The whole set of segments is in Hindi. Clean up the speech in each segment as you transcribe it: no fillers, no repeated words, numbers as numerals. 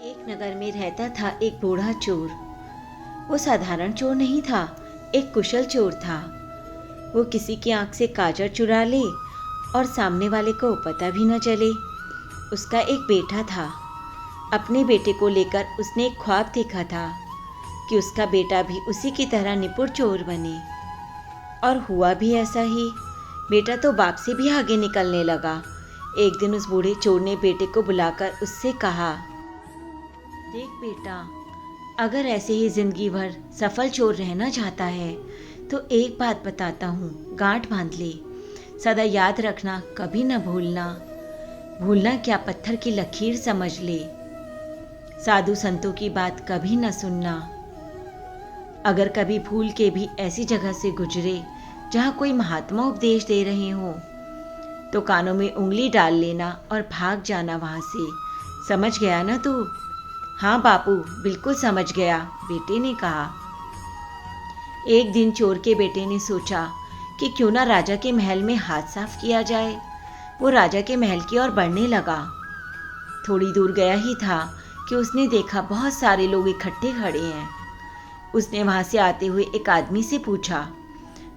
एक नगर में रहता था एक बूढ़ा चोर। वो साधारण चोर नहीं था, एक कुशल चोर था। वो किसी की आंख से काजर चुरा ले और सामने वाले को पता भी न चले। उसका एक बेटा था। अपने बेटे को लेकर उसने एक ख्वाब देखा था कि उसका बेटा भी उसी की तरह निपुण चोर बने। और हुआ भी ऐसा ही। बेटा तो बाप से भी आगे निकलने लगा। एक दिन उस बूढ़े चोर ने बेटे को बुलाकर उससे कहा, देख बेटा, अगर ऐसे ही जिंदगी भर सफल चोर रहना चाहता है तो एक बात बताता हूँ, गांठ बांध ले। सदा याद रखना, कभी न भूलना। भूलना क्या, पत्थर की लकीर समझ ले। साधु संतों की बात कभी न सुनना। अगर कभी भूल के भी ऐसी जगह से गुजरे जहाँ कोई महात्मा उपदेश दे रहे हो तो कानों में उंगली डाल लेना और भाग जाना वहाँ से। समझ गया ना तू? हाँ बापू, बिल्कुल समझ गया, बेटे ने कहा। एक दिन चोर के बेटे ने सोचा कि क्यों ना राजा के महल में हाथ साफ किया जाए। वो राजा के महल की ओर बढ़ने लगा। थोड़ी दूर गया ही था कि उसने देखा बहुत सारे लोग इकट्ठे खड़े हैं। उसने वहां से आते हुए एक आदमी से पूछा,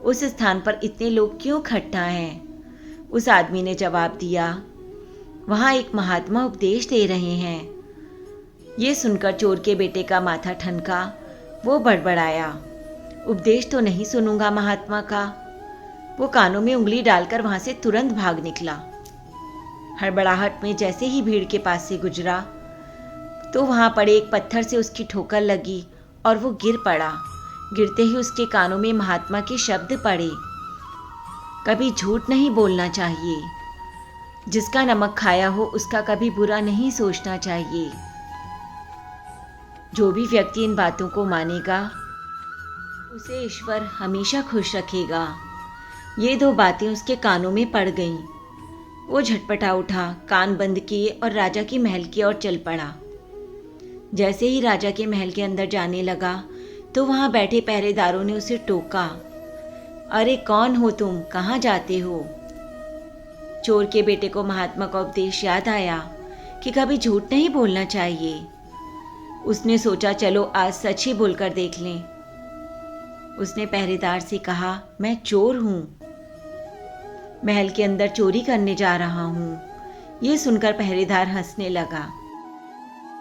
उस स्थान पर इतने लोग क्यों इकट्ठा हैं? उस आदमी ने जवाब दिया, वहां एक महात्मा उपदेश दे रहे हैं। ये सुनकर चोर के बेटे का माथा ठनका। वो बड़बड़ाया, उपदेश तो नहीं सुनूंगा महात्मा का। वो कानों में उंगली डालकर वहां से तुरंत भाग निकला। हड़बड़ाहट में जैसे ही भीड़ के पास से गुजरा तो वहां पड़े एक पत्थर से उसकी ठोकर लगी और वो गिर पड़ा। गिरते ही उसके कानों में महात्मा के शब्द पड़े, कभी झूठ नहीं बोलना चाहिए। जिसका नमक खाया हो उसका कभी बुरा नहीं सोचना चाहिए। जो भी व्यक्ति इन बातों को मानेगा उसे ईश्वर हमेशा खुश रखेगा। ये दो बातें उसके कानों में पड़ गईं। वो झटपटा उठा, कान बंद किए और राजा के महल की ओर चल पड़ा। जैसे ही राजा के महल के अंदर जाने लगा तो वहां बैठे पहरेदारों ने उसे टोका, अरे कौन हो तुम, कहाँ जाते हो? चोर के बेटे को महात्मा का उपदेश याद आया कि कभी झूठ नहीं बोलना चाहिए। उसने सोचा, चलो आज सच ही बोलकर देख लें। उसने पहरेदार से कहा, मैं चोर हूं, महल के अंदर चोरी करने जा रहा हूं। यह सुनकर पहरेदार हंसने लगा।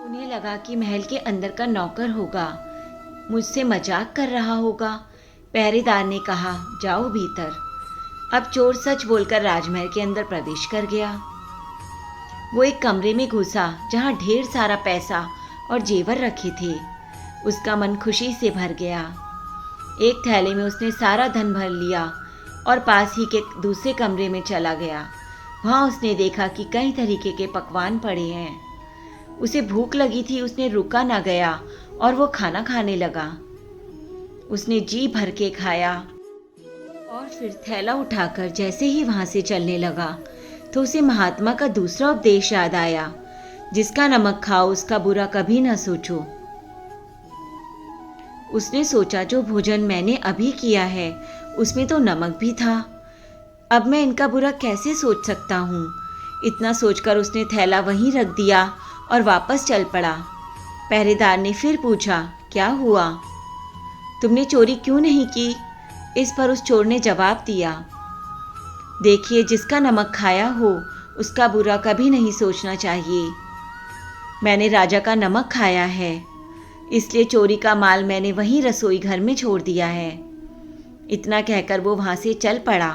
उन्हें लगा कि महल के अंदर का नौकर होगा, मुझसे मजाक कर रहा होगा। पहरेदार ने कहा, जाओ भीतर। अब चोर सच बोलकर राजमहल के अंदर प्रवेश कर गया। वो एक कमरे में घुसा जहां ढेर सारा पैसा और जेवर रखे थे। उसका मन खुशी से भर गया। एक थैले में उसने सारा धन भर लिया और पास ही के दूसरे कमरे में चला गया। वहां उसने देखा कि कई तरीके के पकवान पड़े हैं। उसे भूख लगी थी, उसने रुका ना गया और वो खाना खाने लगा। उसने जी भर के खाया और फिर थैला उठाकर जैसे ही वहां से चलने लगा तो उसे महात्मा का दूसरा उपदेश याद आया, जिसका नमक खाओ उसका बुरा कभी ना सोचो। उसने सोचा, जो भोजन मैंने अभी किया है उसमें तो नमक भी था, अब मैं इनका बुरा कैसे सोच सकता हूँ। इतना सोचकर उसने थैला वहीं रख दिया और वापस चल पड़ा। पहरेदार ने फिर पूछा, क्या हुआ, तुमने चोरी क्यों नहीं की? इस पर उस चोर ने जवाब दिया, देखिए, जिसका नमक खाया हो उसका बुरा कभी नहीं सोचना चाहिए। मैंने राजा का नमक खाया है, इसलिए चोरी का माल मैंने वहीं रसोई घर में छोड़ दिया है। इतना कहकर वो वहां से चल पड़ा।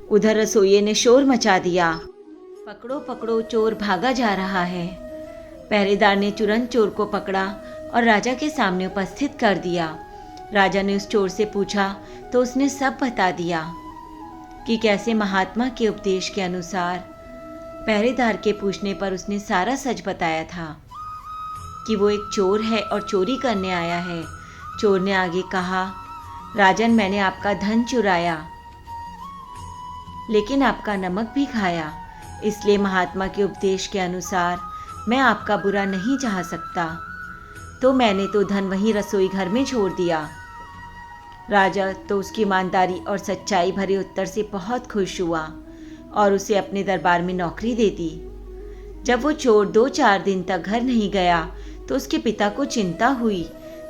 उधर रसोइये ने शोर मचा दिया, पकड़ो पकड़ो, चोर भागा जा रहा है। पहरेदार ने तुरंत चोर को पकड़ा और राजा के सामने उपस्थित कर दिया। राजा ने उस चोर से पूछा तो उसने सब बता दिया कि कैसे महात्मा के उपदेश के अनुसार। पहरेदार के पूछने पर उसने सारा सच बताया था कि वो एक चोर है और चोरी करने आया है। चोर ने आगे कहा, राजन, मैंने आपका धन चुराया लेकिन आपका नमक भी खाया, इसलिए महात्मा के उपदेश के अनुसार मैं आपका बुरा नहीं चाह सकता, तो मैंने तो धन वहीं रसोई घर में छोड़ दिया। राजा तो उसकी ईमानदारी और सच्चाई भरे उत्तर से बहुत खुश हुआ और उसे अपने दरबार में नौकरी दे दी। जब वो चोर 2-4 दिन तक घर नहीं गया तो उसके पिता को चिंता हुई।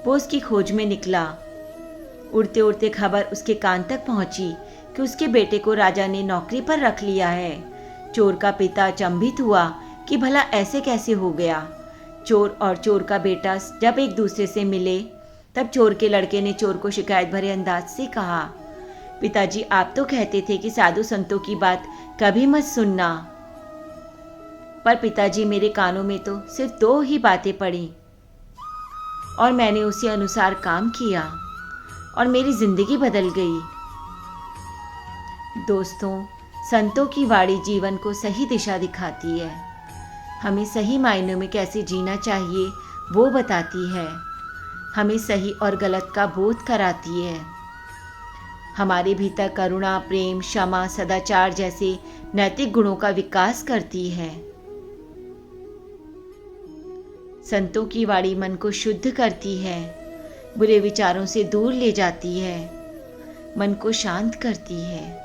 वो उसकी खोज में निकला। उड़ते उड़ते खबर उसके कान तक पहुंची कि उसके बेटे को राजा ने नौकरी पर रख लिया है। चोर का पिता अचंभित हुआ कि भला ऐसे कैसे हो गया। चोर और चोर का बेटा जब एक दूसरे से मिले तब चोर के लड़के ने चोर को शिकायत भरे अंदाज से कहा, पिताजी आप तो कहते थे कि साधु संतों की बात कभी मत सुनना, पर पिताजी मेरे कानों में तो सिर्फ 2 ही बातें पड़ी और मैंने उसी अनुसार काम किया और मेरी जिंदगी बदल गई। दोस्तों, संतों की वाणी जीवन को सही दिशा दिखाती है। हमें सही मायनों में कैसे जीना चाहिए वो बताती है। हमें सही और गलत का बोध कराती है। हमारे भीतर करुणा, प्रेम, क्षमा, सदाचार जैसे नैतिक गुणों का विकास करती है। संतों की वाणी मन को शुद्ध करती है, बुरे विचारों से दूर ले जाती है, मन को शांत करती है।